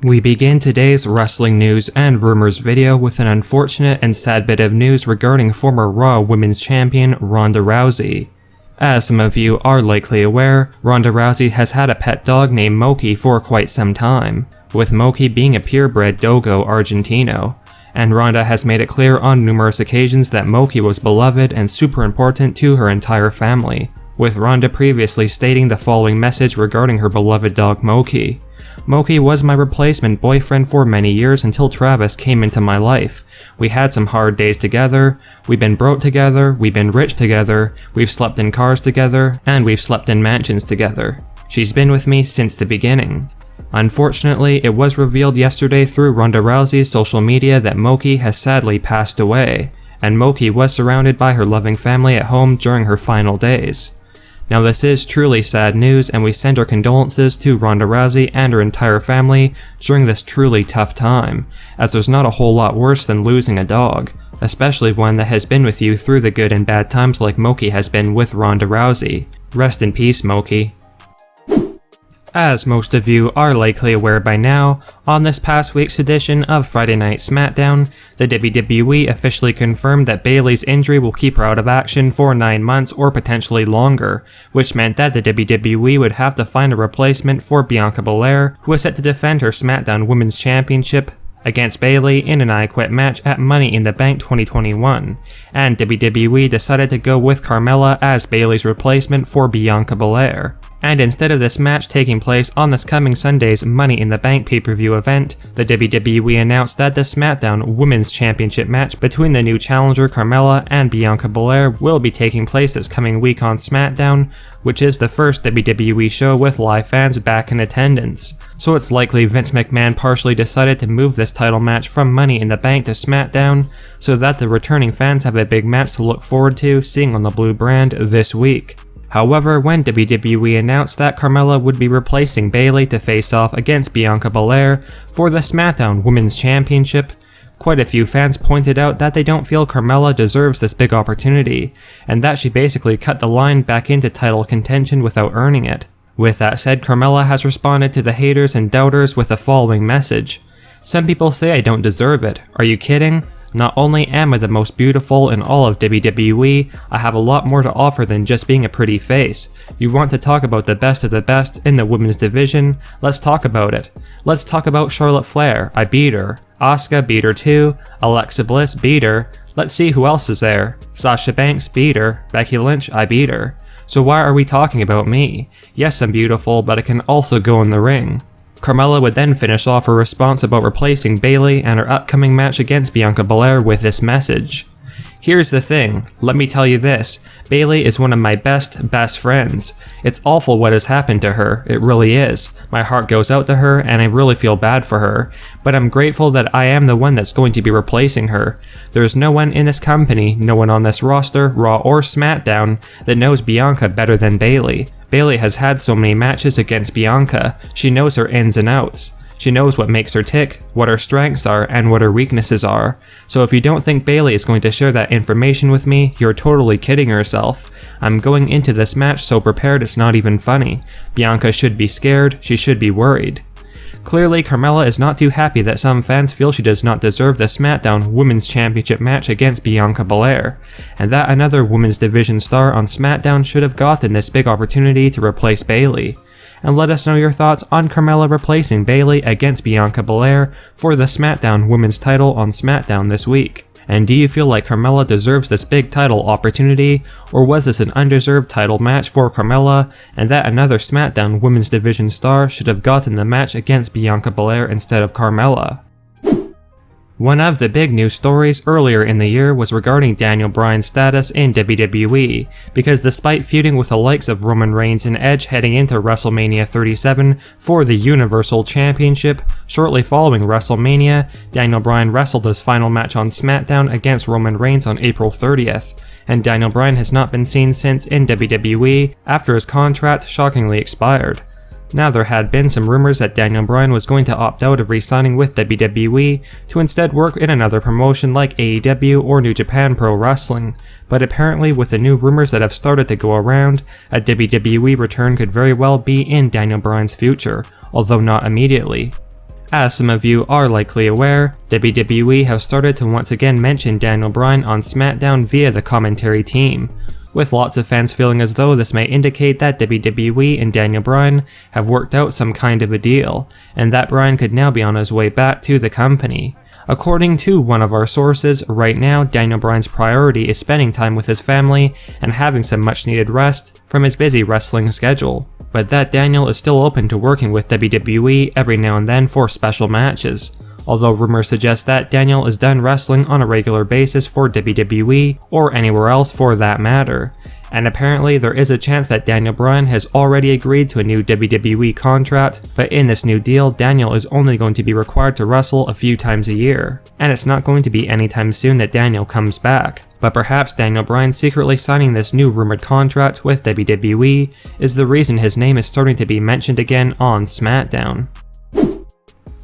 We begin today's wrestling news and rumors video with an unfortunate and sad bit of news regarding former Raw Women's Champion Ronda Rousey. As some of you are likely aware, Ronda Rousey has had a pet dog named Moki for quite some time, with Moki being a purebred Dogo Argentino, and Ronda has made it clear on numerous occasions that Moki was beloved and super important to her entire family, with Ronda previously stating the following message regarding her beloved dog Moki. Moki was my replacement boyfriend for many years until Travis came into my life. We had some hard days together, we've been broke together, we've been rich together, we've slept in cars together, and we've slept in mansions together. She's been with me since the beginning. Unfortunately, it was revealed yesterday through Ronda Rousey's social media that Moki has sadly passed away, and Moki was surrounded by her loving family at home during her final days. Now this is truly sad news, and we send our condolences to Ronda Rousey and her entire family during this truly tough time, as there's not a whole lot worse than losing a dog, especially one that has been with you through the good and bad times like Moki has been with Ronda Rousey. Rest in peace, Moki. As most of you are likely aware by now, on this past week's edition of Friday Night SmackDown, the WWE officially confirmed that Bayley's injury will keep her out of action for 9 months or potentially longer, which meant that the WWE would have to find a replacement for Bianca Belair, who is set to defend her SmackDown Women's Championship against Bayley in an I Quit match at Money in the Bank 2021, and WWE decided to go with Carmella as Bayley's replacement for Bianca Belair. And instead of this match taking place on this coming Sunday's Money in the Bank pay-per-view event, the WWE announced that the SmackDown Women's Championship match between the new challenger Carmella and Bianca Belair will be taking place this coming week on SmackDown, which is the first WWE show with live fans back in attendance. So it's likely Vince McMahon partially decided to move this title match from Money in the Bank to SmackDown so that the returning fans have a big match to look forward to seeing on the blue brand this week. However, when WWE announced that Carmella would be replacing Bayley to face off against Bianca Belair for the SmackDown Women's Championship, quite a few fans pointed out that they don't feel Carmella deserves this big opportunity, and that she basically cut the line back into title contention without earning it. With that said, Carmella has responded to the haters and doubters with the following message. Some people say I don't deserve it. Are you kidding? Not only am I the most beautiful in all of WWE, I have a lot more to offer than just being a pretty face. You want to talk about the best of the best in the women's division? Let's talk about it. Let's talk about Charlotte Flair, I beat her. Asuka beat her too. Alexa Bliss beat her. Let's see who else is there. Sasha Banks beat her. Becky Lynch, I beat her. So why are we talking about me? Yes, I'm beautiful, but I can also go in the ring. Carmella would then finish off her response about replacing Bayley and her upcoming match against Bianca Belair with this message. Here's the thing, let me tell you this, Bayley is one of my best friends. It's awful what has happened to her, it really is. My heart goes out to her and I really feel bad for her, but I'm grateful that I am the one that's going to be replacing her. There is no one in this company, no one on this roster, Raw or SmackDown, that knows Bianca better than Bayley. Bayley has had so many matches against Bianca, she knows her ins and outs. She knows what makes her tick, what her strengths are, and what her weaknesses are. So if you don't think Bayley is going to share that information with me, you're totally kidding yourself. I'm going into this match so prepared it's not even funny. Bianca should be scared, she should be worried. Clearly, Carmella is not too happy that some fans feel she does not deserve the SmackDown Women's Championship match against Bianca Belair, and that another Women's Division star on SmackDown should have gotten this big opportunity to replace Bayley. And let us know your thoughts on Carmella replacing Bayley against Bianca Belair for the SmackDown Women's title on SmackDown this week. And do you feel like Carmella deserves this big title opportunity, or was this an undeserved title match for Carmella, and that another SmackDown Women's Division star should have gotten the match against Bianca Belair instead of Carmella? One of the big news stories earlier in the year was regarding Daniel Bryan's status in WWE, because despite feuding with the likes of Roman Reigns and Edge heading into WrestleMania 37 for the Universal Championship, shortly following WrestleMania, Daniel Bryan wrestled his final match on SmackDown against Roman Reigns on April 30th, and Daniel Bryan has not been seen since in WWE after his contract shockingly expired. Now, there had been some rumors that Daniel Bryan was going to opt out of re-signing with WWE to instead work in another promotion like AEW or New Japan Pro Wrestling, but apparently with the new rumors that have started to go around, a WWE return could very well be in Daniel Bryan's future, although not immediately. As some of you are likely aware, WWE have started to once again mention Daniel Bryan on SmackDown via the commentary team, with lots of fans feeling as though this may indicate that WWE and Daniel Bryan have worked out some kind of a deal, and that Bryan could now be on his way back to the company. According to one of our sources, right now Daniel Bryan's priority is spending time with his family and having some much needed rest from his busy wrestling schedule, but that Daniel is still open to working with WWE every now and then for special matches, although rumors suggest that Daniel is done wrestling on a regular basis for WWE or anywhere else for that matter. And apparently there is a chance that Daniel Bryan has already agreed to a new WWE contract, but in this new deal, Daniel is only going to be required to wrestle a few times a year, and it's not going to be anytime soon that Daniel comes back. But perhaps Daniel Bryan secretly signing this new rumored contract with WWE is the reason his name is starting to be mentioned again on SmackDown.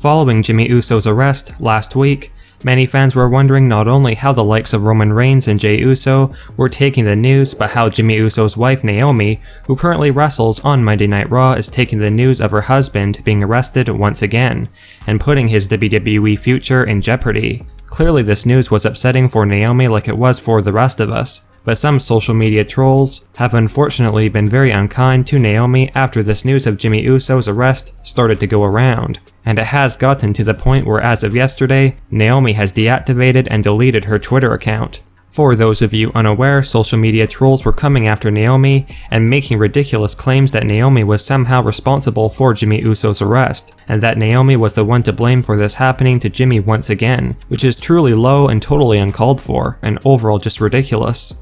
Following Jimmy Uso's arrest last week, many fans were wondering not only how the likes of Roman Reigns and Jey Uso were taking the news, but how Jimmy Uso's wife Naomi, who currently wrestles on Monday Night Raw, is taking the news of her husband being arrested once again, and putting his WWE future in jeopardy. Clearly this news was upsetting for Naomi like it was for the rest of us, but some social media trolls have unfortunately been very unkind to Naomi after this news of Jimmy Uso's arrest started to go around, and it has gotten to the point where as of yesterday, Naomi has deactivated and deleted her Twitter account. For those of you unaware, social media trolls were coming after Naomi and making ridiculous claims that Naomi was somehow responsible for Jimmy Uso's arrest, and that Naomi was the one to blame for this happening to Jimmy once again, which is truly low and totally uncalled for, and overall just ridiculous.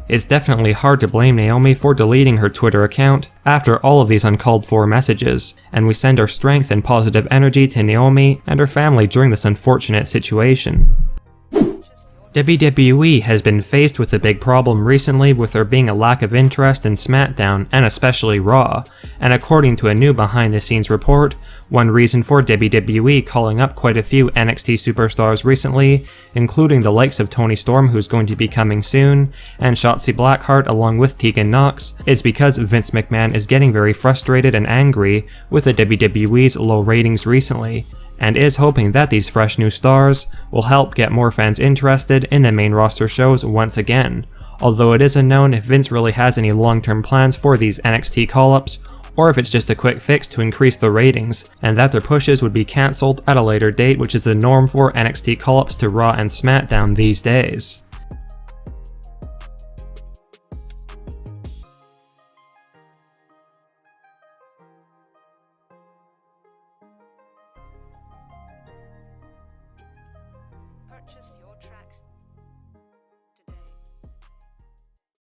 It's definitely hard to blame Naomi for deleting her Twitter account after all of these uncalled for messages, and we send our strength and positive energy to Naomi and her family during this unfortunate situation. WWE has been faced with a big problem recently with there being a lack of interest in SmackDown and especially Raw, and according to a new behind the scenes report, one reason for WWE calling up quite a few NXT superstars recently, including the likes of Toni Storm, who's going to be coming soon, and Shotzi Blackheart along with Tegan Nox, is because Vince McMahon is getting very frustrated and angry with the WWE's low ratings recently, and is hoping that these fresh new stars will help get more fans interested in the main roster shows once again, although it is unknown if Vince really has any long-term plans for these NXT call-ups, or if it's just a quick fix to increase the ratings, and that their pushes would be cancelled at a later date, which is the norm for NXT call-ups to Raw and SmackDown these days. Purchase your tracks